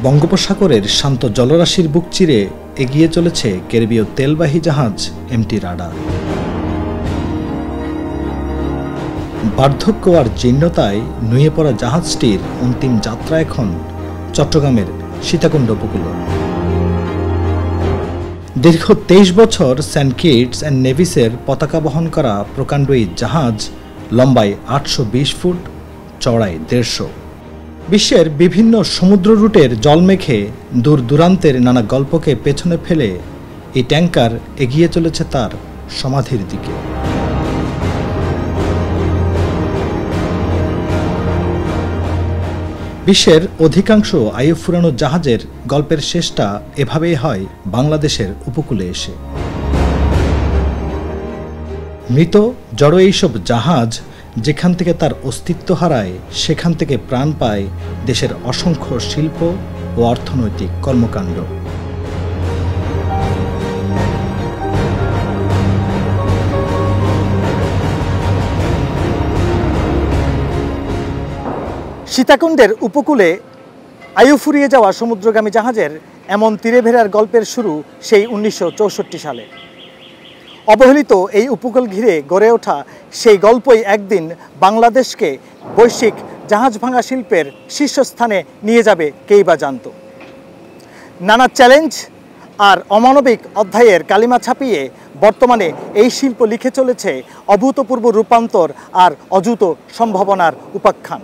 বঙ্গোপসাগরের শান্ত জলরাশির বুক চিরে এগিয়ে চলেছে ক্যারিবীয় তেলবাহী জাহাজ এমটি রাডার। বার্ধক্য আর জীর্ণতায় নুয়ে পড়া জাহাজটির অন্তিম যাত্রা এখন চট্টগ্রামের সীতাকুণ্ড উপকূলে। দীর্ঘ 23 বছর সেন্ট কিটস অ্যান্ড নেভিসের পতাকা বহন করা প্রকাণ্ড এই জাহাজ লম্বায় 820 ফুট, চওড়ায় 150। বিশ্বের বিভিন্ন সমুদ্র রুটের জল মেখে দূর দূরান্তের নানা গল্পকে পেছনে ফেলে এই ট্যাঙ্কার এগিয়ে চলেছে তার সমাধির দিকে। বিশ্বের অধিকাংশ আয়ু ফুরানো জাহাজের গল্পের শেষটা এভাবেই হয় বাংলাদেশের উপকূলে এসে। মৃত জড়ো এইসব জাহাজ যেখান থেকে তার অস্তিত্ব হারায়, সেখান থেকে প্রাণ পায় দেশের অসংখ্য শিল্প ও অর্থনৈতিক কর্মকাণ্ড। সীতাকুণ্ডের উপকূলে আয়ু ফুরিয়ে যাওয়া সমুদ্রগামী জাহাজের এমন তীরে ভেড়ার গল্পের শুরু সেই 1964 সালে। অবহেলিত এই উপকূল ঘিরে গড়ে ওঠা সেই গল্পই একদিন বাংলাদেশকে বৈশ্বিক জাহাজ ভাঙা শিল্পের শীর্ষস্থানে নিয়ে যাবে কেই বা জানত। নানা চ্যালেঞ্জ আর অমানবিক অধ্যায়ের কালিমা ছাপিয়ে বর্তমানে এই শিল্প লিখে চলেছে অভূতপূর্ব রূপান্তর আর অযুত সম্ভাবনার উপাখ্যান।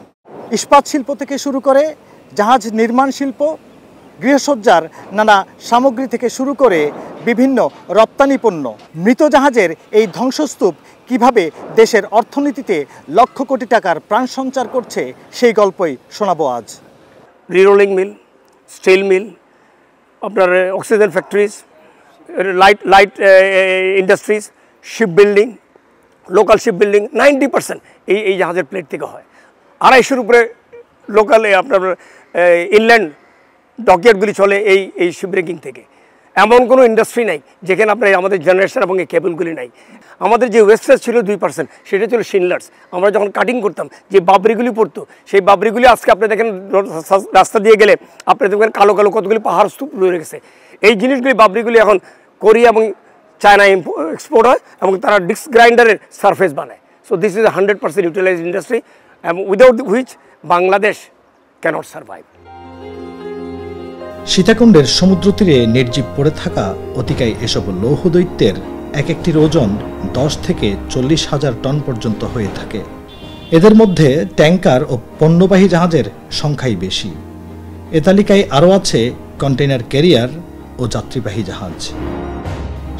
ইস্পাত শিল্প থেকে শুরু করে জাহাজ নির্মাণ শিল্প, গৃহসজ্জার নানা সামগ্রী থেকে শুরু করে বিভিন্ন রপ্তানি পণ্য, মৃত জাহাজের এই ধ্বংসস্তূপ কিভাবে দেশের অর্থনীতিতে লক্ষ কোটি টাকার প্রাণ সঞ্চার করছে সেই গল্পই শোনাবো আজ। রিরোলিং মিল, স্টিল মিল, আপনার oxygen factories, light industries, ship building, local ship building 90% এই জাহাজের প্লেট থেকে হয়। 250-এর উপরে লোকাল আপনার ইনল্যান্ড ডকইয়ার্ডগুলি চলে এই শিপব্রেকিং থেকে। এমন কোনো ইন্ডাস্ট্রি নাই যেখানে আপনার আমাদের জেনারেশন এবং এই কেবলগুলি নাই। আমাদের যে ওয়েস্টেজ ছিল 2%, সেটা ছিল শিনলার্স। আমরা যখন কাটিং করতাম যে বাবরিগুলি পড়তো, সেই বাবরিগুলি আজকে আপনি দেখেন রাস্তা দিয়ে গেলে আপনি দেখবেন কালো কালো কতগুলি পাহাড় স্তূপ রয়ে গেছে। এই জিনিসগুলি বাবরিগুলি এখন কোরিয়া এবং চায়না এক্সপোর্ট হয় এবং তারা ডিস্ক গ্রাইন্ডারের সারফেস বানায়। So this is 100% utilised industry, without which Bangladesh can't survive. সীতাকুণ্ডের সমুদ্র তীরে নির্জীব পড়ে থাকা অতিকায় এসব লৌহ দৈত্যের এক একটির ওজন 10 থেকে 40 হাজার টন পর্যন্ত হয়ে থাকে। এদের মধ্যে ট্যাঙ্কার ও পণ্যবাহী জাহাজের সংখ্যাই বেশি। এ তালিকায় আরও আছে কন্টেইনার ক্যারিয়ার ও যাত্রীবাহী জাহাজ।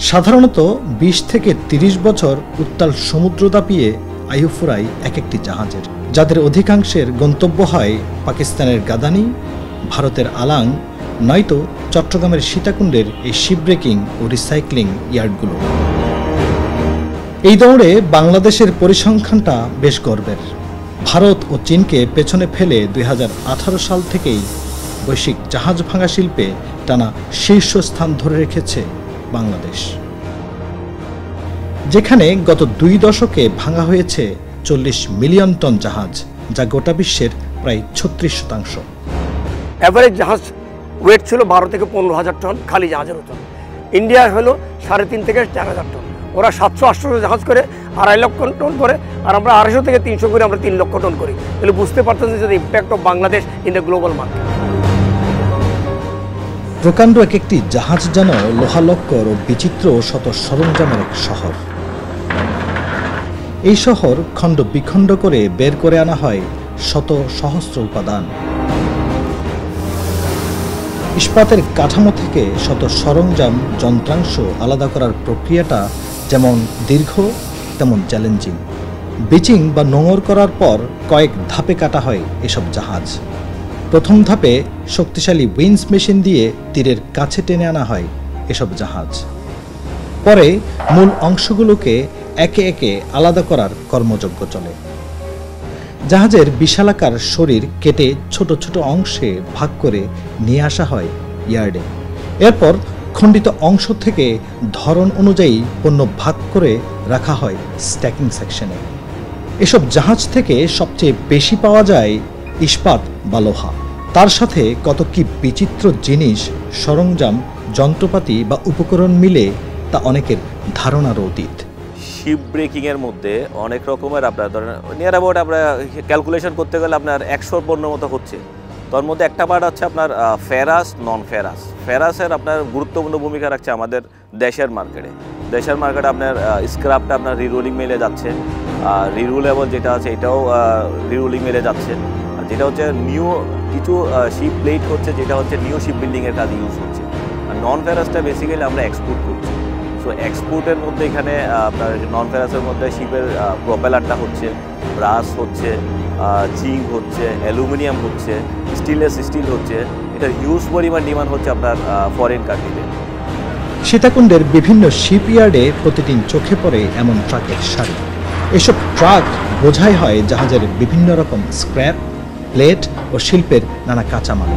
সাধারণত 20 থেকে 30 বছর উত্তাল সমুদ্র দাপিয়ে আয়ু ফুরায় এক একটি জাহাজের, যাদের অধিকাংশের গন্তব্য হয় পাকিস্তানের গাদানি, ভারতের আলাং, নয়তো চট্টগ্রামের সীতাকুণ্ডের এই শিপব্রেকিং ও রিসাইক্লিং ইয়ার্ডগুলো। এই দৌড়ে বাংলাদেশের পরিসংখ্যানটা বেশ গর্বের। ভারত ও চীনকে পেছনে ফেলে 2018 সাল থেকেই বৈশ্বিক জাহাজ ভাঙা শিল্পে টানা শীর্ষস্থান ধরে রেখেছে বাংলাদেশ, যেখানে গত 2 দশকে ভাঙা হয়েছে 40 মিলিয়ন টন জাহাজ, যা গোটা বিশ্বের প্রায় 36%। অ্যাভারেজ জাহাজ ওয়েট ছিল 12 থেকে 15,000 টন খালি জাহাজের ওজন। ইন্ডিয়া হলো 3.5 থেকে 4,000 টন। ওরা 700-800 জাহাজ করে 2.5 লক্ষ টন করে, আর আমরা 250 থেকে 300 করে আমরা 3 লক্ষ টন করি। তাহলে বুঝতে পারতেছেন যে impact of Bangladesh in the global market. প্রকাণ্ড এক একটি জাহাজ যেন লোহালক্কর ও বিচিত্র শত সরঞ্জামের এক শহর। এই শহর খণ্ড বিখণ্ড করে বের করে আনা হয় শত সহস্র উপাদান। ইস্পাতের কাঠামো থেকে শত সরঞ্জাম যন্ত্রাংশ আলাদা করার প্রক্রিয়াটা যেমন দীর্ঘ তেমন চ্যালেঞ্জিং। বিচিং বা নোঙর করার পর কয়েক ধাপে কাটা হয় এসব জাহাজ। প্রথম ধাপে শক্তিশালী উইন্স মেশিন দিয়ে তীরের কাছে টেনে আনা হয় এসব জাহাজ। পরে মূল অংশগুলোকে একে একে আলাদা করার কর্মযজ্ঞ চলে। জাহাজের বিশালাকার শরীর কেটে ছোট ছোট অংশে ভাগ করে নিয়ে আসা হয় ইয়ার্ডে। এরপর খণ্ডিত অংশ থেকে ধরন অনুযায়ী পণ্য ভাগ করে রাখা হয় স্ট্যাকিং সেকশনে। এসব জাহাজ থেকে সবচেয়ে বেশি পাওয়া যায় ইস্পাত বা লোহা। তার সাথে কত কি বিচিত্র জিনিস, সরঞ্জাম, যন্ত্রপাতি বা উপকরণ মিলে তা অনেকের ধারণার অতীত। শিপ ব্রেকিংয়ের মধ্যে অনেক রকমের আপনার ধরেন নিয়ার অ্যাবাউট আমরা ক্যালকুলেশন করতে গেলে আপনার 100 পণ্যের মতো হচ্ছে। তার মধ্যে একটা পার্ট হচ্ছে আপনার ফেরাস, নন ফেরাস। ফেরাসের আপনার গুরুত্বপূর্ণ ভূমিকা রাখছে আমাদের দেশের মার্কেটে। দেশের মার্কেটে আপনার স্ক্র্যাপটা আপনার রিরোলিং মেলে যাচ্ছে, রিরুলেবল যেটা আছে এটাও রিরোলিং মেলে যাচ্ছে। আর যেটা হচ্ছে নিউ কিছু শিপ প্লেট হচ্ছে, যেটা হচ্ছে নিউ শিপ বিল্ডিংয়ের কাজে ইউজ হচ্ছে। আর নন ফেরাসটা বেসিক্যালি আমরা এক্সপোর্ট করছি। সো এক্সপোর্টের মধ্যে এখানে আপনার নন ফেরাসের মধ্যে শিপের প্রপেলারটা হচ্ছে, ব্রাস হচ্ছে, জিঙ্ক হচ্ছে, অ্যালুমিনিয়াম হচ্ছে, স্টেনলেস স্টিল হচ্ছে। এটার হিউজ পরিমাণ ডিমান্ড হচ্ছে আপনার ফরেন কান্ট্রিতে। সীতাকুণ্ডের বিভিন্ন শিপইয়ার্ডে প্রতিদিন চোখে পড়ে এমন ট্রাকের সারি। এসব ট্রাক বোঝাই হয় জাহাজের বিভিন্ন রকম স্ক্র্যাপ, প্লেট ও শিল্পের নানা কাঁচামাল।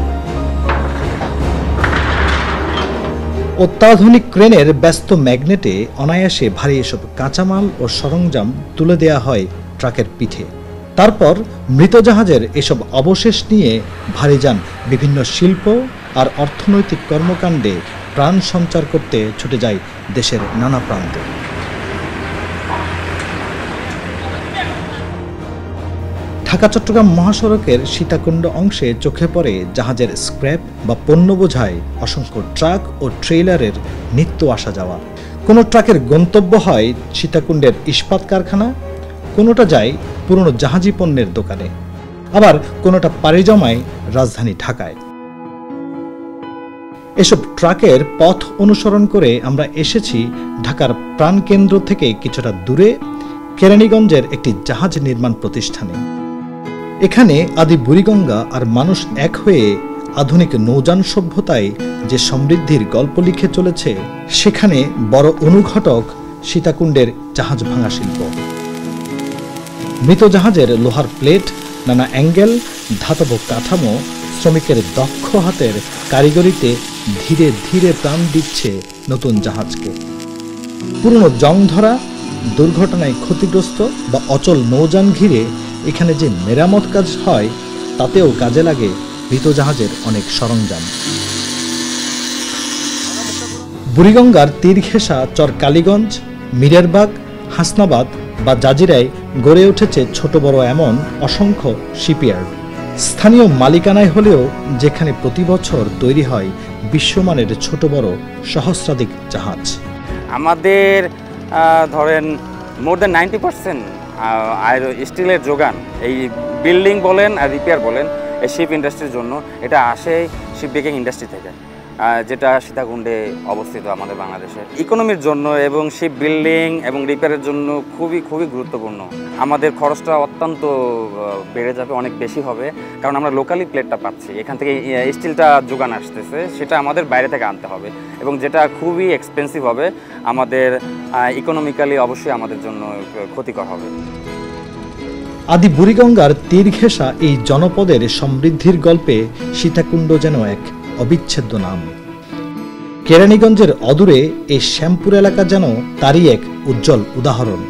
অত্যাধুনিক ক্রেনের ব্যস্ত ম্যাগনেটে অনায়াসে ভারী এসব কাঁচামাল ও সরঞ্জাম তুলে দেয়া হয় ট্রাকের পিঠে। তারপর মৃত জাহাজের এসব অবশেষ নিয়ে ভারী যান বিভিন্ন শিল্প আর অর্থনৈতিক কর্মকাণ্ডে প্রাণ সঞ্চার করতে ছুটে যায় দেশের নানা প্রান্তে। ঢাকা-চট্টগ্রাম মহাসড়কের সীতাকুণ্ড অংশে চোখে পড়ে জাহাজের স্ক্র্যাপ বা পণ্য বোঝাই অসংখ্য ট্রাক ও ট্রেইলারের নিত্য আসা যাওয়া। কোনো ট্রাকের গন্তব্য হয় সীতাকুণ্ডের ইস্পাত কারখানা, কোনোটা যায় পুরনো জাহাজি পণ্যের দোকানে, আবার কোনোটা পাড়ি জমায় রাজধানী ঢাকায়। এসব ট্রাকের পথ অনুসরণ করে আমরা এসেছি ঢাকার প্রাণকেন্দ্র থেকে কিছুটা দূরে কেরানীগঞ্জের একটি জাহাজ নির্মাণ প্রতিষ্ঠানে। এখানে আদি বুড়িগঙ্গা আর মানুষ এক হয়ে আধুনিক নৌযান সভ্যতায় যে সমৃদ্ধির গল্প লিখে চলেছে, সেখানে বড় অনুঘটক সীতাকুণ্ডের জাহাজ ভাঙা শিল্প। মৃত জাহাজের লোহার প্লেট, নানা অ্যাঙ্গেল, ধাতব কাঠামো, শ্রমিকের দক্ষ হাতের কারিগরিতে ধীরে ধীরে প্রাণ দিচ্ছে নতুন জাহাজকে। পুরনো জং ধরা, দুর্ঘটনায় ক্ষতিগ্রস্ত বা অচল নৌযান ঘিরে এখানে যে মেরামত কাজ হয়, তাতেও কাজে লাগে মৃত জাহাজের অনেক সরঞ্জাম। বুড়িগঙ্গার তীর ঘেঁষা চর কালীগঞ্জ, মিরেরবাগ, হাসনাবাদ বা জাজিরায় গড়ে উঠেছে ছোট বড় এমন অসংখ্য শিপইয়ার্ড। স্থানীয় মালিকানায় হলেও যেখানে প্রতি বছর তৈরি হয় বিশ্বমানের ছোট বড় সহস্রাধিক জাহাজ। আমাদের ধরেন মোর দ্যান 90% আর স্টিলের যোগান এই বিল্ডিং বলেন আর রিপেয়ার বলেন এই শিপ ইন্ডাস্ট্রির জন্য এটা আসে শিপ ব্রেকিং ইন্ডাস্ট্রি থেকে, যেটা সীতাকুণ্ডে অবস্থিত আমাদের বাংলাদেশে। ইকোনমির জন্য এবং শিপ বিল্ডিং এবং রিপেয়ারের জন্য খুবই খুবই গুরুত্বপূর্ণ। আমাদের খরচটা অত্যন্ত বেড়ে যাবে, অনেক বেশি হবে, কারণ আমরা লোকালি প্লেটটা পাচ্ছি, এখান থেকে স্টিলটা যোগান আসতেছে, সেটা আমাদের বাইরে থেকে আনতে হবে এবং যেটা খুবই এক্সপেন্সিভ হবে, আমাদের ইকোনমিক্যালি অবশ্যই আমাদের জন্য ক্ষতিকর হবে। আদি বুড়িগঙ্গার তীর ঘেঁষা এই জনপদের সমৃদ্ধির গল্পে সীতাকুণ্ড যেন এক অবিচ্ছেদ্য নাম। কেরানীগঞ্জের অদূরে এই শ্যামপুর এলাকা যেন তারই এক উজ্জ্বল উদাহরণ,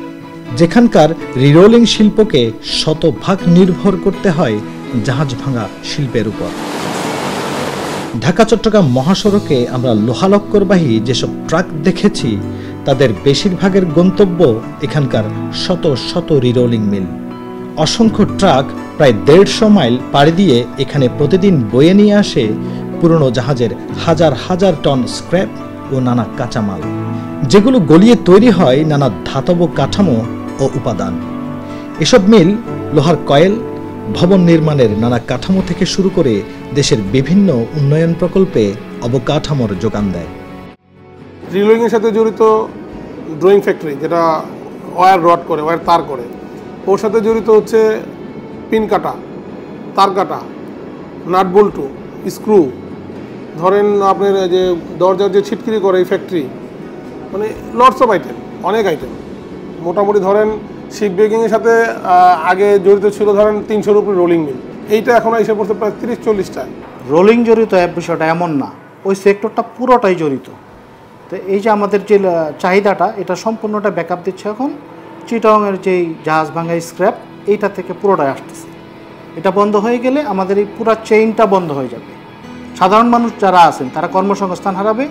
যেখানকার রিরোলিং শিল্পকে শতভাগ নির্ভর করতে হয় জাহাজ ভাঙা শিল্পের উপর। ঢাকা-চট্টগ্রাম মহাসড়কে আমরা লোহালক্করবাহী যেসব ট্রাক দেখেছি, তাদের বেশিরভাগের গন্তব্য এখানকার শত শত রিরোলিং মিল। অসংখ্য ট্রাক প্রায় 150 মাইল পাড়ি দিয়ে এখানে প্রতিদিন বয়ে নিয়ে আসে পুরনো জাহাজের হাজার হাজার টন স্ক্র্যাপ ও নানা কাঁচামাল, যেগুলো গলিয়ে তৈরি হয় নানা ধাতব কাঠামো ও উপাদান। এসব মিল লোহার কয়েল, ভবন নির্মাণের নানা কাঠামো থেকে শুরু করে দেশের বিভিন্ন উন্নয়ন প্রকল্পে অবকাঠামোর যোগান দেয়। রিলোয়িংয়ের সাথে জড়িত ড্রয়িং ফ্যাক্টরি, যেটা ওয়্যার রড করে, ওয়্যার তার করে, ওর সাথে জড়িত হচ্ছে পিন কাটা, তার কাটা, নাট বল্টু, স্ক্রু, ধরেন আপনার যে দরজার যে ছিটকিরি করে এই ফ্যাক্টরি, মানে লটস অফ আইটেম, অনেক আইটেম। মোটামুটি ধরেন শিপ ব্রেকিংয়ের সাথে আগে জড়িত ছিল ধরেন 300-র উপরে রোলিং মিল, এইটা এখন এসে পড়ছে প্রায় 30-40টা। রোলিং জড়িত বিষয়টা এমন না, ওই সেক্টরটা পুরোটাই জড়িত। তো এই যে আমাদের যে চাহিদাটা, এটা সম্পূর্ণটা ব্যাকআপ দিচ্ছে এখন চিটাগংয়ের যেই জাহাজ ভাঙা স্ক্র্যাপ, এইটা থেকে পুরোটাই আসতেছে। এটা বন্ধ হয়ে গেলে আমাদের এই পুরো চেইনটা বন্ধ হয়ে যাবে। সাধারণ মানুষ যারা আছেন তারা কর্মসংস্থান হারাবে।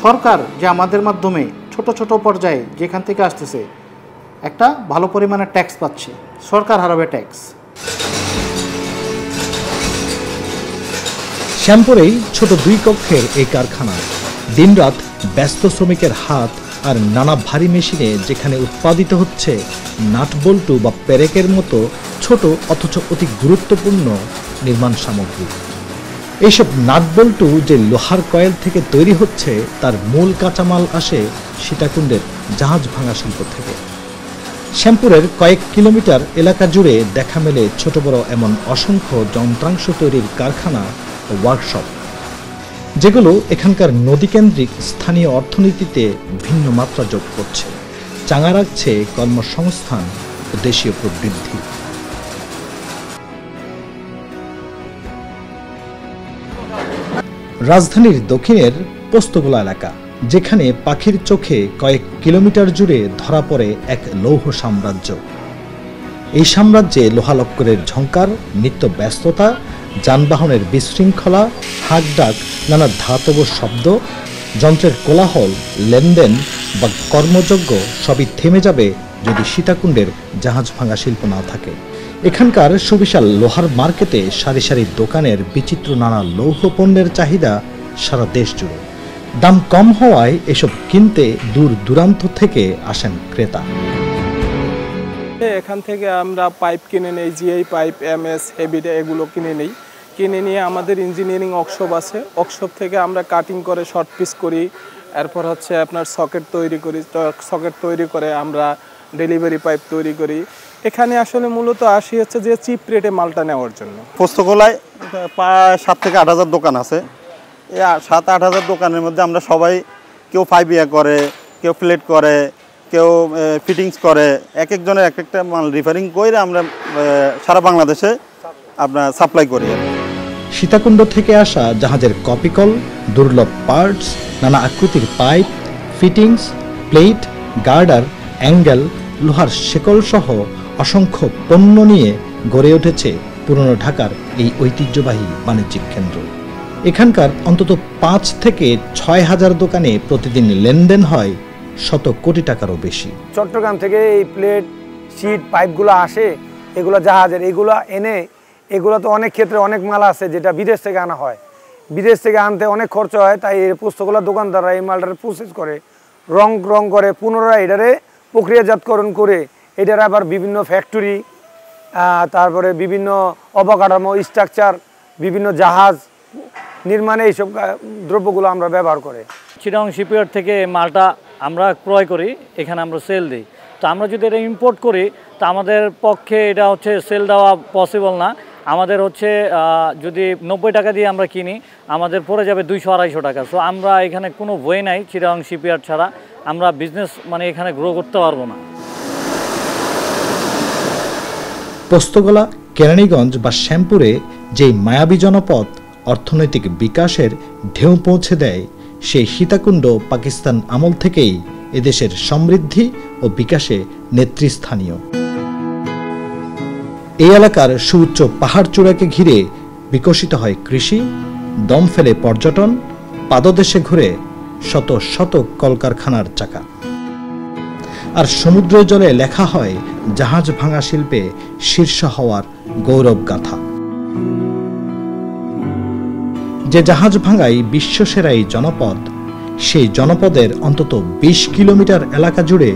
সরকার যে আমাদের মাধ্যমে ছোট ছোট পর্যায়ে যেখান থেকে আসতেছে একটা ভালো পরিমাণে ট্যাক্স পাচ্ছে, সরকার হারাবে ট্যাক্স। শ্যামপুরেই ছোট 2 কক্ষের এই কারখানা দিনরাত ব্যস্ত শ্রমিকের হাত আর নানা ভারী মেশিনে যেখানে উৎপাদিত হচ্ছে নাটবল্টু বা পেরেকের মতো ছোট অথচ অতি গুরুত্বপূর্ণ নির্মাণ সামগ্রী। এইসব নাটবল্টু যে লোহার কয়েল থেকে তৈরি হচ্ছে তার মূল কাঁচামাল আসে সীতাকুণ্ডের জাহাজ ভাঙা শিল্প থেকে। শ্যামপুরের কয়েক কিলোমিটার এলাকা জুড়ে দেখা মেলে ছোট বড় এমন অসংখ্য যন্ত্রাংশ তৈরির কারখানা ও ওয়ার্কশপ, যেগুলো এখানকার নদীকেন্দ্রিক স্থানীয় অর্থনীতিতে ভিন্ন মাত্রা যোগ করছে, চাঙা রাখছে কর্মসংস্থান ও দেশীয় প্রবৃদ্ধি। রাজধানীর দক্ষিণের পোস্তগোলা এলাকা, যেখানে পাখির চোখে কয়েক কিলোমিটার জুড়ে ধরা পড়ে এক লৌহ সাম্রাজ্য। এই সাম্রাজ্যে লোহালক্করের ঝংকার, নিত্য ব্যস্ততা, যানবাহনের বিশৃঙ্খলা, হাঁকডাক, নানা ধাতব শব্দ, যন্ত্রের কোলাহল, লেনদেন বা কর্মযজ্ঞ সবই থেমে যাবে যদি সীতাকুণ্ডের জাহাজ ভাঙা শিল্প না থাকে। এখানকার সুবিশাল লোহার মার্কেটে সারি সারি দোকানের বিচিত্র নানা লৌহ পণ্যের চাহিদা সারা দেশ জুড়ে। দাম কম হওয়ায় এসব কিনতে দূর দূরান্ত থেকে আসেন ক্রেতা। এখান থেকে আমরা পাইপ কিনে নেই, জিআই পাইপ, MS, হেভিডা এগুলো কিনে নিয়ে আমাদের ইঞ্জিনিয়ারিং ওয়ার্কশপ আছে। ওয়ার্কশপ থেকে আমরা কাটিং করে শর্ট পিস করি, এরপর হচ্ছে আপনার সকেট তৈরি করি। সকেট তৈরি করে আমরা ডেলিভারি পাইপ তৈরি করি। এখানে আসলে মূলত আসি হচ্ছে যে চিপ রেটে মালটা নেওয়ার জন্য। পোস্তগোলায় প্রায় 7 থেকে 8 হাজার দোকান আছে। এই 7-8 হাজার দোকানের মধ্যে আমরা সবাই, কেউ 5 ইয়ার করে, কেউ প্লেট করে, কেউ ফিটিংস করে, এক একজনের এক একটা মাল রিফারিং করে আমরা সারা বাংলাদেশে আপনার সাপ্লাই করি। সীতাকুণ্ড থেকে আসা জাহাজের কপিকল, দুর্লভ পার্টস, নানা আকৃতির পাইপ, ফিটিংস, প্লেট, গার্ডার, অ্যাঙ্গেল, লোহার শেকল সহ অসংখ্য পণ্য নিয়ে গড়ে উঠেছে পুরনো ঢাকার এই ঐতিহ্যবাহী বাণিজ্যিক কেন্দ্র। এখানকার অন্তত 5 থেকে 6 হাজার দোকানে প্রতিদিন লেনদেন হয় শত কোটি টাকারও বেশি। চট্টগ্রাম থেকে এই প্লেট, শিট, পাইপগুলো আসে, এগুলো জাহাজের, এগুলো এনে এগুলো তো অনেক ক্ষেত্রে অনেক মাল আছে যেটা বিদেশ থেকে আনা হয়। বিদেশ থেকে আনতে অনেক খরচ হয়, তাই এই পোস্তগোলা দোকানদাররা এই মালটার প্রসেস করে রং করে পুনরায় এটারে প্রক্রিয়াজাতকরণ করে এটার আবার বিভিন্ন ফ্যাক্টরি, তারপরে বিভিন্ন অবকাঠামো, স্ট্রাকচার, বিভিন্ন জাহাজ নির্মাণে এইসব দ্রব্যগুলো আমরা ব্যবহার করে। চিটাগং শিপইয়ার্ড থেকে মালটা আমরা ক্রয় করি, এখানে আমরা সেল দিই। তো আমরা যদি এটা ইম্পোর্ট করি তা আমাদের পক্ষে এটা হচ্ছে সেল দেওয়া পসিবল না। আমাদের হচ্ছে যদি 90 টাকা দিয়ে আমরা কিনি, আমাদের পড়ে যাবে 200-250 টাকা। সো আমরা এখানে কোনো ওয়ে নাই, চিটাগং শিপইয়ার্ড ছাড়া আমরা বিজনেস এখানে গ্রো করতে পারবো না। পোস্তগোলা, কেরানীগঞ্জ বা শ্যামপুরে যেই মায়াবী জনপদ অর্থনৈতিক বিকাশের ঢেউ পৌঁছে দেয়, সেই সীতাকুণ্ড পাকিস্তান আমল থেকেই এদেশের সমৃদ্ধি ও বিকাশে নেতৃস্থানীয়। এই এলাকার সুউচ্চ পাহাড় চূড়াকে ঘিরে বিকশিত হয় কৃষি, দম ফেলে পর্যটন, পাদদেশে ঘুরে শত শত কলকারখানার চাকা। আর সমুদ্র জলে লেখা হয় জাহাজ ভাঙা শিল্পে শীর্ষ হওয়ার গৌরব গাথা। যে জাহাজ ভাঙাই বিশ্বসেরা এই জনপদ, সেই জনপদের অন্তত 20 কিলোমিটার এলাকা জুড়ে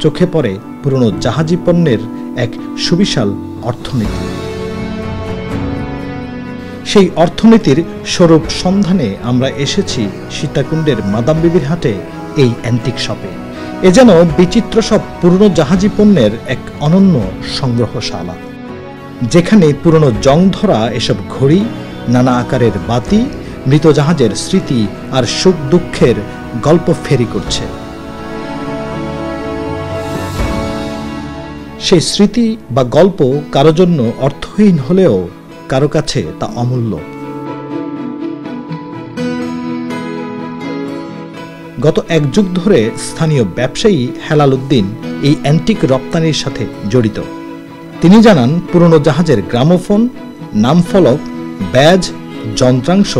চোখে পড়ে পুরনো জাহাজি পণ্যের এক সুবিশাল অর্থনীতি। সেই অর্থনীতির স্বরূপ সন্ধানে আমরা এসেছি সীতাকুণ্ডের মাদাম বিবির হাটে এই অ্যান্টিক শপে। এ যেন বিচিত্র সব পুরনো জাহাজি পণ্যের এক অনন্য সংগ্রহশালা, যেখানে পুরনো জং ধরা এসব ঘড়ি, নানা আকারের বাতি, মৃত জাহাজের স্মৃতি আর সুখ দুঃখের গল্প ফেরি করছে। সেই স্মৃতি বা গল্প কারো জন্য অর্থহীন হলেও কারো কাছে তা অমূল্য। গত 1 যুগ ধরে স্থানীয় ব্যবসায়ী হেলাল উদ্দিন এই অ্যান্টিক রপ্তানির সাথে জড়িত। তিনি জানান পুরনো জাহাজের গ্রামোফোন, নামফলক, ব্যাজ, যন্ত্রাংশ,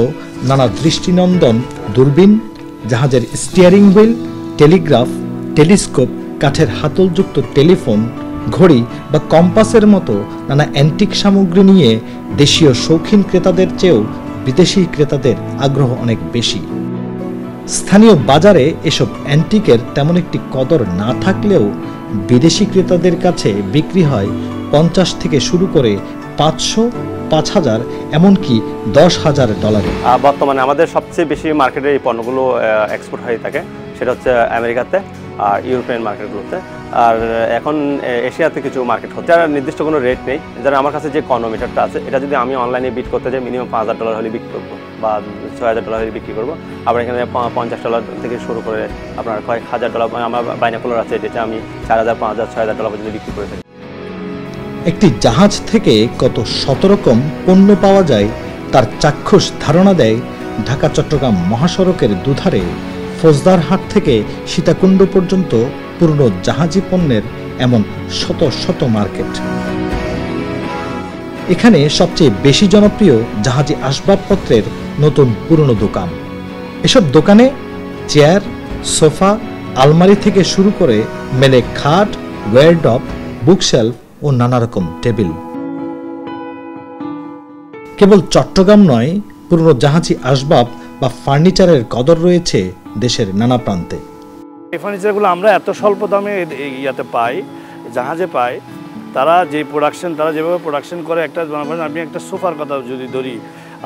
নানা দৃষ্টিনন্দন দূরবীন, জাহাজের স্টিয়ারিং হুইল, টেলিগ্রাফ, টেলিস্কোপ, কাঠের হাতলযুক্ত টেলিফোন, ঘড়ি বা কম্পাসের মতো নানা অ্যান্টিক সামগ্রী নিয়ে দেশীয় শৌখিন ক্রেতাদের চেয়েও বিদেশি ক্রেতাদের আগ্রহ অনেক বেশি। স্থানীয় বাজারে এসব অ্যান্টিকের তেমন একটি কদর না থাকলেও বিদেশি ক্রেতাদের কাছে বিক্রি হয় 50 থেকে শুরু করে 500, 5000, এমনকি $10,000। বর্তমানে আমাদের সবচেয়ে বেশি মার্কেটে এই পণ্যগুলো এক্সপোর্ট হয়ে থাকে, সেটা হচ্ছে আমেরিকাতে আর ইউরোপিয়ান মার্কেটগুলোতে। আর এখন এশিয়াতে কিছু মার্কেট হচ্ছে, যার নির্দিষ্ট কোনো রেট নেই। যারা আমার কাছে যে কর্নোমিটারটা আছে, এটা যদি আমি অনলাইনে বিট করতে যাই মিনিমাম $5,000 হলে বিক্রি করবো বা $6,000 হলে বিক্রি করবো। আবার এখানে $50 থেকে শুরু করে আপনার কয়েক $1,000, আমার বাইনাকুলার আছে যেটা আমি $4,000, $5,000, $6,000 পর্যন্ত বিক্রি করে থাকি। একটি জাহাজ থেকে কত শত রকম পণ্য পাওয়া যায় তার চাক্ষুষ ধারণা দেয় ঢাকা চট্টগ্রাম মহাসড়কের দুধারে ফৌজদারহাট থেকে সীতাকুণ্ড পর্যন্ত পুরনো জাহাজি পণ্যের এমন শত শত মার্কেট। এখানে সবচেয়ে বেশি জনপ্রিয় জাহাজি আসবাবপত্রের নতুন পুরনো দোকান। এসব দোকানে চেয়ার, সোফা, আলমারি থেকে শুরু করে মেলে খাট, ওয়্যারডপ, বুকশেলফ ও নানা রকম টেবিল। কেবল চট্টগ্রাম নয়, পুরনো জাহাজি আসবাব বা ফার্নিচারের কদর রয়েছে দেশের নানা প্রান্তে। এই ফার্নিচারগুলো আমরা এত স্বল্প দামে ইয়াতে পাই, জাহাজে পাই। তারা যেভাবে প্রোডাকশন করে, আপনি একটা সোফার কথা যদি ধরি,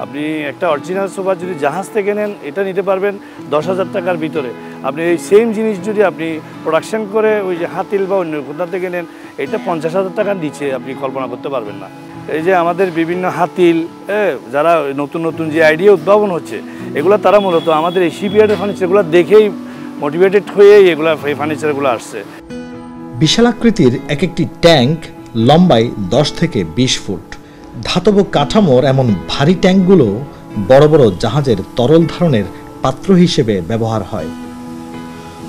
আপনি একটা অরিজিনাল সোফা যদি জাহাজ থেকে নেন, এটা নিতে পারবেন 10,000 টাকার ভিতরে। আপনি এই সেম জিনিস যদি আপনি প্রোডাকশন করে ওই যে হাতিল বা অন্য কোথা থেকে নেন, এটা 50,000 টাকার নিচে আপনি কল্পনা করতে পারবেন না। এই যে আমাদের বিভিন্ন হাতিল, যারা নতুন নতুন যে আইডিয়া উদ্ভাবন হচ্ছে, এগুলো তারা মূলত আমাদের এই শিপইয়ার্ডের ফার্নিচারগুলো দেখেই মোটিভেটেড হয়ে এই ফার্নিচারগুলো আসছে। বিশালাকৃতির এক একটি ট্যাঙ্ক লম্বায় 10 থেকে 20 ফুট। ধাতব কাঠামোর এমন ভারী ট্যাঙ্কগুলো বড় বড় জাহাজের তরল ধারণের পাত্র হিসেবে ব্যবহার হয়।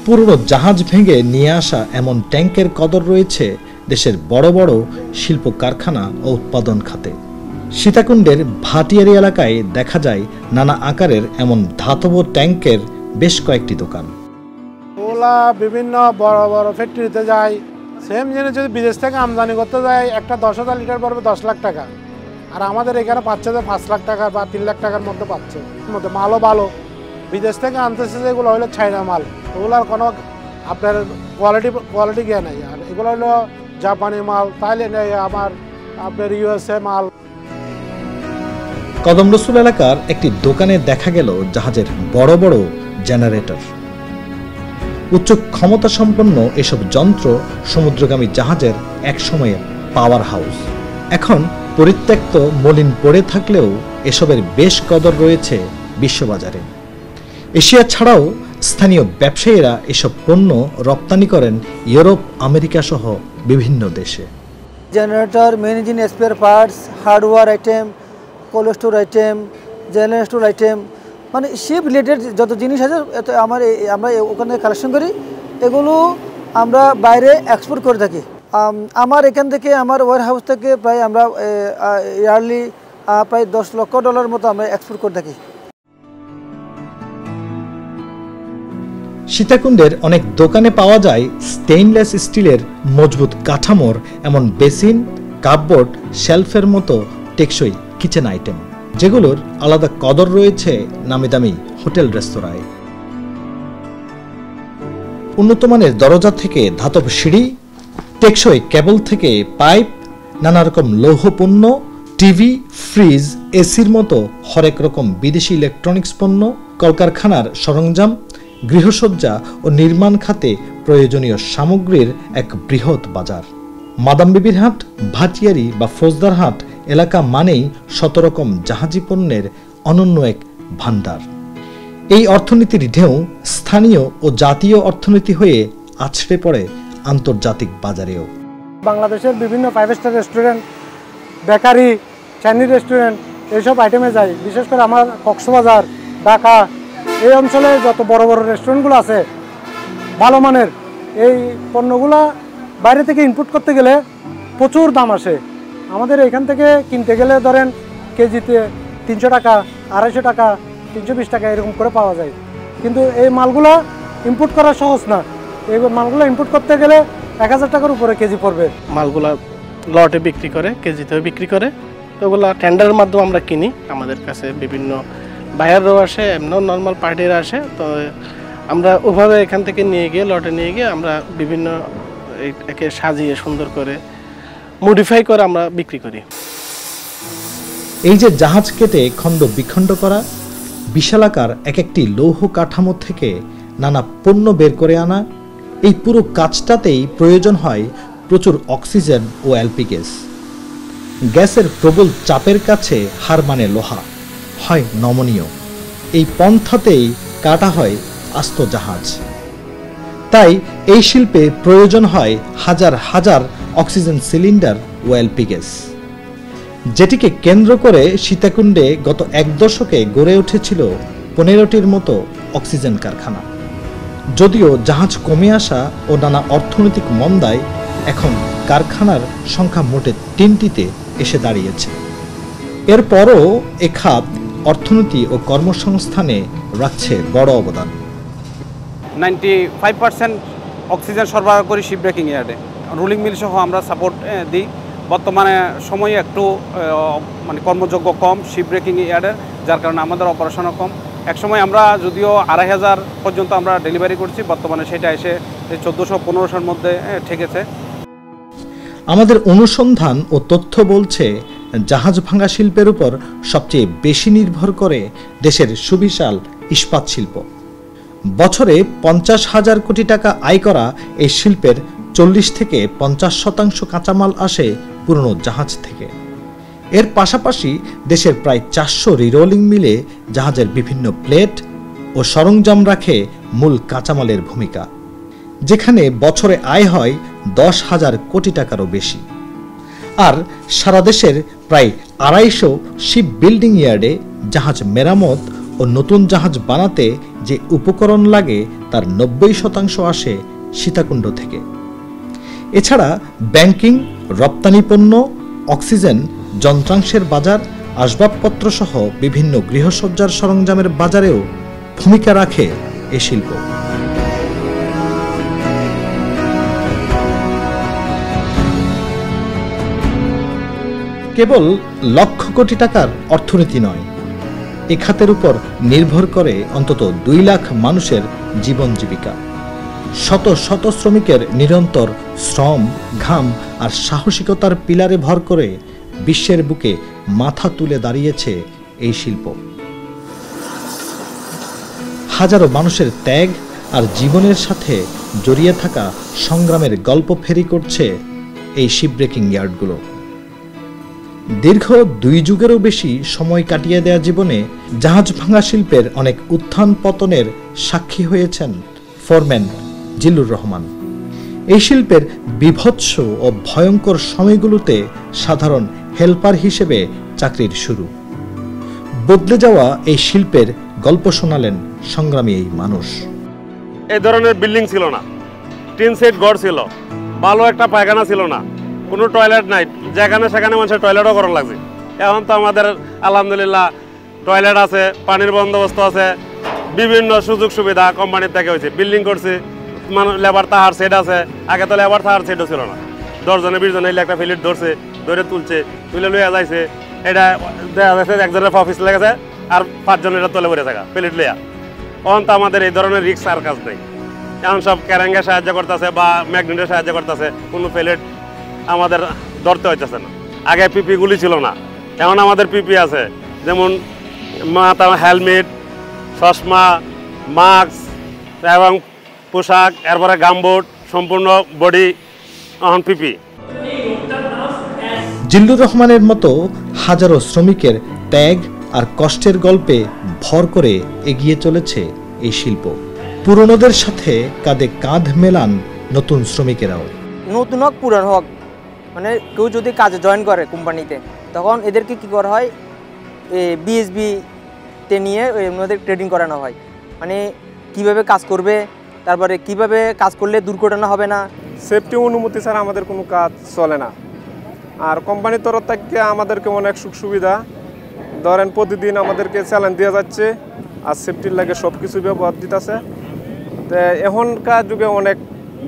পুরনো জাহাজ ভেঙে নিয়ে আসা এমন ট্যাঙ্কের কদর রয়েছে দেশের বড় বড় শিল্প কারখানা ও উৎপাদন খাতে। সীতাকুণ্ডের ভাটিয়ারি এলাকায় দেখা যায় নানা আকারের এমন ধাতব ট্যাঙ্কের বেশ কয়েকটি দোকান। ওগুলা বিভিন্ন বড় বড় ফ্যাক্টরিতে যায়। সেম জিনিস যদি বিদেশ থেকে আমদানি করতে যায়, একটা 10,000 লিটার পড়বে 10 লাখ টাকা, আর আমাদের এখানে পাচ্ছে যে 5 লাখ টাকা বা 3 লাখ টাকার মধ্যে পাচ্ছে। মালও ভালো, বিদেশ থেকে আনতেছে যেগুলো হলো চাইনা মাল, ওগুলোর কোনো আপনার কোয়ালিটি জ্ঞান নেই। আর এগুলো হলো জাপানি মাল, থাইল্যান্ড, আমার আপনার USA মাল। কদম রসুল এলাকার একটি দোকানে দেখা গেল জাহাজের বড় বড় জেনারেটর। উচ্চ ক্ষমতা সম্পন্ন এসব যন্ত্র সমুদ্রগামী জাহাজের একসময়ের পাওয়ার হাউস। এখন পরিত্যক্ত মলিন পড়ে থাকলেও এসবের বেশ কদর রয়েছে বিশ্ববাজারে। এশিয়া ছাড়াও স্থানীয় ব্যবসায়ীরা এসব পণ্য রপ্তানি করেন ইউরোপ, আমেরিকা সহ বিভিন্ন দেশে। Generator, main engine spare parts, hardware item, cold store item, general store item, মানে শিপ রিলেটেড যত জিনিস আছে আমরা ওখানে কালেকশন করি। এগুলো আমরা বাইরে এক্সপোর্ট করে থাকি। আমার এখান থেকে, আমার ওয়ার হাউস থেকে প্রায় আমরা ইয়ারলি প্রায় $10 লক্ষ মতো আমরা এক্সপোর্ট করে থাকি। সীতাকুণ্ডের অনেক দোকানে পাওয়া যায় স্টেইনলেস স্টিলের মজবুত কাঠামোর এমন বেসিন, কাপবোর্ড, শেলফের মতো টেকসই কিচেন আইটেম, যেগুলোর আলাদা কদর রয়েছে নামি দামি হোটেল রেস্তোরাঁয়। উন্নতমানের দরজা থেকে ধাতব সিঁড়ি, টেকসই কেবল থেকে পাইপ, নানা রকম লৌহপণ্য, টিভি, ফ্রিজ, এসির মতো হরেক রকম বিদেশি ইলেকট্রনিক্স পণ্য, কলকারখানার সরঞ্জাম, গৃহসজ্জা ও নির্মাণ খাতে প্রয়োজনীয় সামগ্রীর এক বৃহৎ বাজার। মাদাম বিবির হাট, ভাটিয়ারি বা ফৌজদারহাট এলাকা মানেই 100 রকম জাহাজি পণ্যের অনন্য এক ভান্ডার। এই অর্থনীতির ঢেউ স্থানীয় ও জাতীয় অর্থনীতি হয়ে আছড়ে পড়ে আন্তর্জাতিক বাজারেও। বাংলাদেশের বিভিন্ন 5 star restaurant, bakery, Chinese restaurant, এইসব আইটেমে যায়। বিশেষ করে আমার কক্সবাজার, ঢাকা এই অঞ্চলে যত বড় বড় রেস্টুরেন্টগুলো আছে ভালো মানের, এই পণ্যগুলো বাইরে থেকে ইনপুট করতে গেলে প্রচুর দাম আসে। আমাদের এখান থেকে কিনতে গেলে ধরেন কেজিতে 300 টাকা, 250 টাকা, 320 টাকা এরকম করে পাওয়া যায়। কিন্তু এই মালগুলো ইম্পোর্ট করা সহজ না। এই মালগুলো ইম্পোর্ট করতে গেলে 1000 টাকার উপরে কেজি পড়বে। মালগুলা লটে বিক্রি করে, কেজিতেও বিক্রি করে, তো ওগুলো টেন্ডারের মাধ্যমে আমরা কিনি। আমাদের কাছে বিভিন্ন বায়াররাও আসে, এমনও নর্মাল পার্টিরা আসে। তো আমরা ওভাবে এখান থেকে নিয়ে গিয়ে, লটে নিয়ে গিয়ে আমরা বিভিন্ন একে সাজিয়ে সুন্দর করে মডিফাই করে আমরা বিক্রি করি। এই যে জাহাজ কেটে খণ্ড বিখণ্ড করা, বিশালাকার এক একটি লৌহ কাঠামো থেকে নানা পণ্য বের করে আনা, এই পুরো কাজটাতেই প্রয়োজন হয় প্রচুর অক্সিজেন ও এলপি গ্যাস। গ্যাসের প্রবল চাপের কাছে হার মানে লোহা, হয় নমনীয়। এই পন্থাতেই কাটা হয় আস্ত জাহাজ। তাই এই শিল্পে প্রয়োজন হয় হাজার হাজার অক্সিজেন সিলিন্ডার ও এলপি গ্যাস, যেটিকে কেন্দ্র করে সীতাকুণ্ডে গত এক দশকে গড়ে উঠেছিল 15টির মতো অক্সিজেন কারখানা। যদিও জাহাজ কমে আসা ও নানা অর্থনৈতিক মন্দায় এখন কারখানার সংখ্যা মোটে 3টিতে এসে দাঁড়িয়েছে। এরপরও এ খাত অর্থনীতি ও কর্মসংস্থানে রাখছে বড় অবদান। 95% অক্সিজেন সরবরাহ করি শিপ ব্রেকিং ইয়ার্ডে। রুলিং মিল সহ আমরা সাপোর্ট দিই। বর্তমানে সময়ে একটু মানে কর্মযোগ্য কম শিপ ব্রেকিং ইয়ার্ডের, যার কারণে আমাদের অপারেশনও কম। একসময় আমরা যদিও 2500 পর্যন্ত আমরা ডেলিভারি করছি, বর্তমানে সেটা এসে 1400-1500-র মধ্যে ঠেকেছে। আমাদের অনুসন্ধান ও তথ্য বলছে, জাহাজ ভাঙা শিল্পের উপর সবচেয়ে বেশি নির্ভর করে দেশের সুবিশাল ইস্পাত শিল্প। বছরে 50,000 কোটি টাকা আয় করা এই শিল্পের 40 থেকে 50% কাঁচামাল আসে পুরনো জাহাজ থেকে। এর পাশাপাশি দেশের প্রায় 400 রিরোলিং মিলে জাহাজের বিভিন্ন প্লেট ও সরঞ্জাম রাখে মূল কাঁচামালের ভূমিকা, যেখানে বছরে আয় হয় 10,000 কোটি টাকারও বেশি। আর সারা দেশের প্রায় 250 শিপ বিল্ডিং ইয়ার্ডে জাহাজ মেরামত ও নতুন জাহাজ বানাতে যে উপকরণ লাগে তার 90% আসে সীতাকুণ্ড থেকে। এছাড়া ব্যাংকিং, রপ্তানি পণ্য, অক্সিজেন, যন্ত্রাংশের বাজার, আসবাবপত্র সহ বিভিন্ন গৃহসজ্জার সরঞ্জামের বাজারেও ভূমিকা রাখে এ শিল্প। কেবল লক্ষ কোটি টাকার অর্থনীতি নয়, এ খাতের উপর নির্ভর করে অন্তত 2 লাখ মানুষের জীবন জীবিকা। শত শত শ্রমিকের নিরন্তর শ্রম, ঘাম আর সাহসিকতার পিলারে ভর করে বিশ্বের বুকে মাথা তুলে দাঁড়িয়েছে এই শিল্প। হাজারো মানুষের ত্যাগ আর জীবনের সাথে জড়িয়ে থাকা সংগ্রামের গল্প ফেরি করছে এই শিপ ব্রেকিং ইয়ার্ডগুলো। দীর্ঘ 2 যুগেরও বেশি সময় কাটিয়ে দেয়া জীবনে জাহাজ ভাঙা শিল্পের অনেক উত্থান পতনের সাক্ষী হয়েছেন ফোরম্যান জিল্লুর রহমান। এই শিল্পের বিভৎস ও ভয়ঙ্কর সময়গুলোতে সাধারণ হেল্পার হিসেবে চাকরির শুরু। বদলে যাওয়া এই শিল্পের গল্প শোনালেন সংগ্রামী এই মানুষ। এই ধরনের বিল্ডিং ছিল না, টিন সেট ঘর ছিল, ভালো একটা পায়খানা ছিল না, কোনো টয়লেট নাই, যেখানে সেখানে মানুষের টয়লেটও করা লাগছে। এখন তো আমাদের আলহামদুলিল্লাহ টয়লেট আছে, পানির বন্দোবস্ত আছে, বিভিন্ন সুযোগ সুবিধা কোম্পানির থেকে হয়েছে। বিল্ডিং করছে, লেবার তাহার সেট আছে, আগে তো লেবার তাহার সেটও ছিল না। 10 জনে 20 জনে একটা ফিলিট ধরছে, ধরে তুলছে, তুলে লইয়া যাইছে। এটা দেখা যাচ্ছে একজনের অফিস লেগেছে আর 5 জনের এটা তলে পড়ে থাকা ফিলিট লইয়া। এখন তো আমাদের এই ধরনের রিক্স আর কাজ নেই। এখন সব ক্যারেঙ্গে সাহায্য করতেছে বা ম্যাগনেটে সাহায্য করতেছে, কোনো ফিলিট আমাদের ধরতে হইতেছে না। আগে পিপিগুলি ছিল না, এখন আমাদের পিপি আছে, যেমন মাথা হেলমেট, চশমা, মাস্ক এবং পোশাক, এরপরে গামবুট, সম্পূর্ণ বডি এখন পিপি। জিল্লুর রহমানের মতো হাজারো শ্রমিকের ত্যাগ আর কষ্টের গল্পে ভর করে এগিয়ে চলেছে এই শিল্প। পুরনোদের সাথে কাঁধে কাঁধ মেলান নতুন শ্রমিকেরাও। নতুন হোক পুরান হোক, মানে কেউ যদি কাজে জয়েন করে কোম্পানিতে, তখন এদেরকে কি করা হয়, বিএসবিতে নিয়ে ওদের ট্রেনিং করানো হয়। মানে কিভাবে কাজ করবে, তারপরে কিভাবে কাজ করলে দুর্ঘটনা হবে না। সেফটি অনুমতি ছাড়া আমাদের কোনো কাজ চলে না। আর কোম্পানির তরফ থেকে আমাদেরকে অনেক সুখ সুবিধা, ধরেন প্রতিদিন আমাদেরকে চ্যালেঞ্জ দেওয়া যাচ্ছে আর সেফটির লাগে সব কিছু ব্যবহার দিতেছে। তো এখনকার যুগে অনেক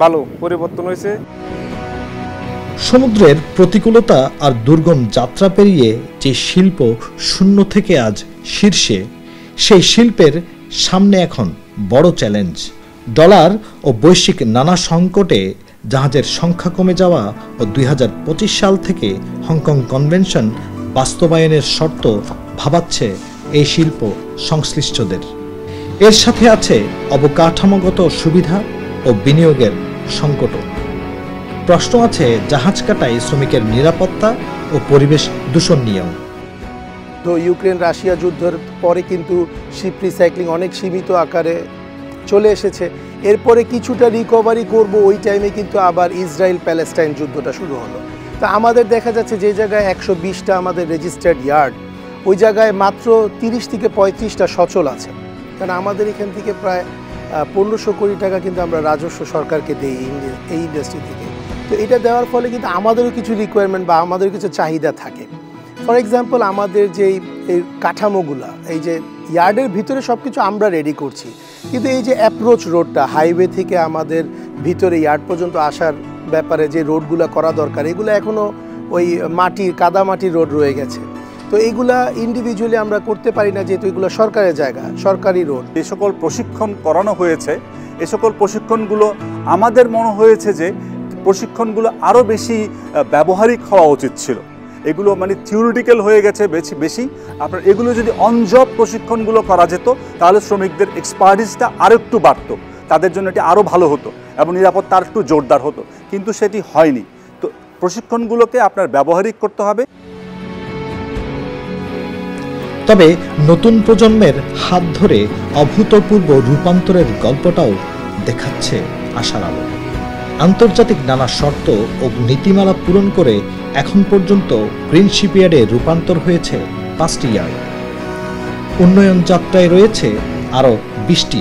ভালো পরিবর্তন হয়েছে। সমুদ্রের প্রতিকূলতা আর দুর্গম যাত্রা পেরিয়ে যে শিল্প শূন্য থেকে আজ শীর্ষে, সেই শিল্পের সামনে এখন বড় চ্যালেঞ্জ। ডলার ও বৈশ্বিক নানা সংকটে জাহাজের সংখ্যা কমে যাওয়া ও 2025 সাল থেকে হংকং কনভেনশন বাস্তবায়নের শর্ত ভাবাচ্ছে এই শিল্প সংশ্লিষ্টদের। এর সাথে আছে অবকাঠামোগত সুবিধা ও বিনিয়োগের সংকটও। প্রশ্ন আছে জাহাজ কাটায় শ্রমিকের নিরাপত্তা ও পরিবেশ দূষণ নিয়েও। তো ইউক্রেন রাশিয়া যুদ্ধের পরে কিন্তু শিপ রিসাইক্লিং অনেক সীমিত আকারে চলে এসেছে। এরপরে কিছুটা রিকভারি করব, ওই টাইমে কিন্তু আবার ইসরায়েল প্যালেস্টাইন যুদ্ধটা শুরু হলো। তা আমাদের দেখা যাচ্ছে যে জায়গায় 120টা আমাদের রেজিস্টার্ড ইয়ার্ড, ওই জায়গায় মাত্র 30 থেকে 35টা সচল আছে। কারণ আমাদের এখান থেকে প্রায় 1500 কোটি টাকা কিন্তু আমরা রাজস্ব সরকারকে দিই এই ইন্ডাস্ট্রি থেকে। তো এটা দেওয়ার ফলে কিন্তু আমাদেরও কিছু রিকোয়ারমেন্ট বা আমাদের কিছু চাহিদা থাকে। ফর এক্সাম্পল, আমাদের যেই এই কাঠামোগুলা, এই যে ইয়ার্ডের ভিতরে সব কিছু আমরা রেডি করছি, কিন্তু এই যে অ্যাপ্রোচ রোডটা হাইওয়ে থেকে আমাদের ভিতরে ইয়ার্ড পর্যন্ত আসার ব্যাপারে যে রোডগুলো করা দরকার, এগুলো এখনও ওই কাদামাটির রোড রয়ে গেছে। তো এইগুলা ইন্ডিভিজুয়ালি আমরা করতে পারি না, যেহেতু এগুলো সরকারের জায়গা, সরকারি রোড। যে সকল প্রশিক্ষণ করানো হয়েছে, এ সকল প্রশিক্ষণগুলো আমাদের মনে হয়েছে যে প্রশিক্ষণগুলো আরও বেশি ব্যবহারিক হওয়া উচিত ছিল। এগুলো মানে থিওরিটিক্যাল হয়ে গেছে বেশি। আপনার এগুলো যদি অন জব প্রশিক্ষণগুলো করা যেত, তাহলে শ্রমিকদের এক্সপার্টিসটা আরও একটু বাড়তো, তাদের জন্য এটি আরও ভালো হতো এবং নিরাপত্তা আর একটু জোরদার হতো, কিন্তু সেটি হয়নি। তো প্রশিক্ষণগুলোকে আপনার ব্যবহারিক করতে হবে। তবে নতুন প্রজন্মের হাত ধরে অভূতপূর্ব রূপান্তরের গল্পটাও দেখাচ্ছে আশার আলো। আন্তর্জাতিক নানা শর্ত ও নীতিমালা পূরণ করে এখন পর্যন্ত গ্রিন শিপইয়ার্ডে রূপান্তর হয়েছে 5টি ইয়ার্ড। উন্নয়ন যাত্রায় রয়েছে আরও 20টি।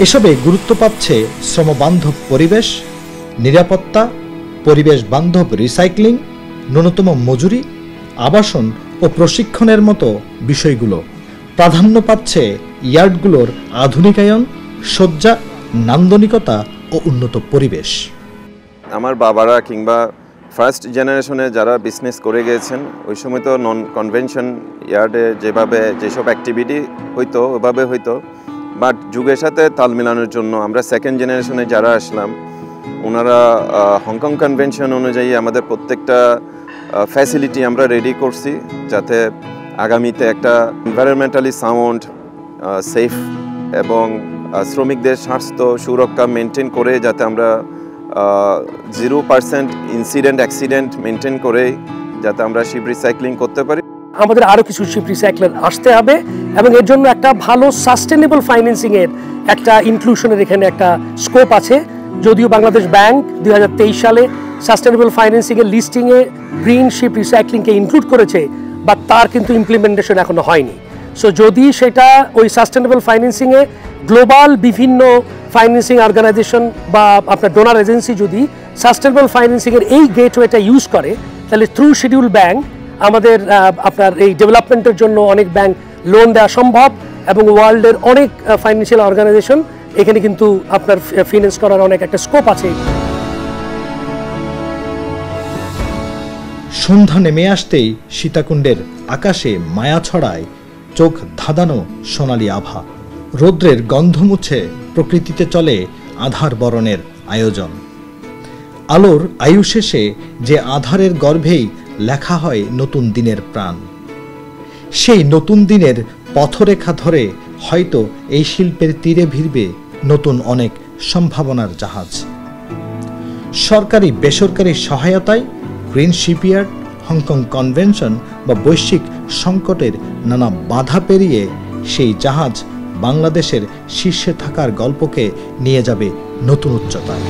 এসবে গুরুত্ব পাচ্ছে শ্রমবান্ধব পরিবেশ, নিরাপত্তা, পরিবেশ বান্ধব রিসাইক্লিং, ন্যূনতম মজুরি, আবাসন ও প্রশিক্ষণের মতো বিষয়গুলো। প্রাধান্য পাচ্ছে ইয়ার্ডগুলোর আধুনিকায়ন, সজ্জা, নান্দনিকতা ও উন্নত পরিবেশ। আমার বাবারা কিংবা ফার্স্ট জেনারেশনে যারা বিজনেস করে গিয়েছেন, ওই সময় তো নন কনভেনশন ইয়ার্ডে যেভাবে যেসব অ্যাক্টিভিটি হইতো ওইভাবে হইতো, বাট যুগের সাথে তাল মেলানোর জন্য আমরা সেকেন্ড জেনারেশনে যারা আসলাম, ওনারা হংকং কনভেনশন অনুযায়ী আমাদের প্রত্যেকটা ফ্যাসিলিটি আমরা রেডি করছি, যাতে আগামীতে একটা এনভায়রনমেন্টালি সাউন্ড, সেফ এবং শ্রমিকদের স্বাস্থ্য সুরক্ষা মেনটেন করে যাতে আমরা 0% ইনসিডেন্ট অ্যাক্সিডেন্ট মেনটেন করে যাতে আমরা শিপ রিসাইক্লিং করতে পারি। আমাদের আরও কিছু শিপ রিসাইক্লার আসতে হবে এবং এর জন্য একটা ভালো সাস্টেনেবল ফাইন্যান্সিংয়ের একটা ইনক্লুশনের এখানে একটা স্কোপ আছে। যদিও বাংলাদেশ ব্যাংক 2023 সালে সাস্টেনেবল ফাইন্যান্সিংয়ের লিস্টিংয়ে গ্রিন শিপ রিসাইক্লিংকে ইনক্লুড করেছে, বাট তার কিন্তু ইমপ্লিমেন্টেশন এখনো হয়নি। সো যদি সেটা ওই সাস্টেনেবল ফাইন্যান্সিংয়ে গ্লোবাল বিভিন্ন ফাইন্যান্সিং অর্গানাইজেশন বা আপনার ডোনার এজেন্সি যদি সাস্টেনেবল ফাইন্যান্সিংয়ের এই গেটওয়েটা ইউজ করে, তাহলে থ্রু শিডিউল ব্যাংক আমাদের আপনার এই ডেভেলপমেন্টের জন্য অনেক ব্যাংক লোন দেওয়া সম্ভব এবং ওয়ার্ল্ডের অনেক ফাইন্যান্সিয়াল অর্গানাইজেশন এখানে কিন্তু আপনার ফিন্যান্স করার অনেক একটা স্কোপ আছে। সন্ধ্যা নেমে আসতেই সীতাকুণ্ডের আকাশে মায়া ছড়ায় চোখ ধাঁধানো সোনালি আভা। রৌদ্রের গন্ধ মুছে প্রকৃতিতে চলে আধার বরণের আয়োজন। আলোর আয়ু শেষে যে আধারের গর্ভেই লেখা হয় নতুন দিনের প্রাণ। সেই নতুন দিনের পথরেখা ধরে হয়তো এই শিল্পের তীরে ভিড়বে নতুন অনেক সম্ভাবনার জাহাজ। সরকারি বেসরকারি সহায়তায় গ্রিন শিপইয়ার্ড, হংকং কনভেনশন বা বৈশ্বিক সংকটের নানা বাধা পেরিয়ে সেই জাহাজ বাংলাদেশের শীর্ষে থাকার গল্পকে নিয়ে যাবে নতুন উচ্চতায়।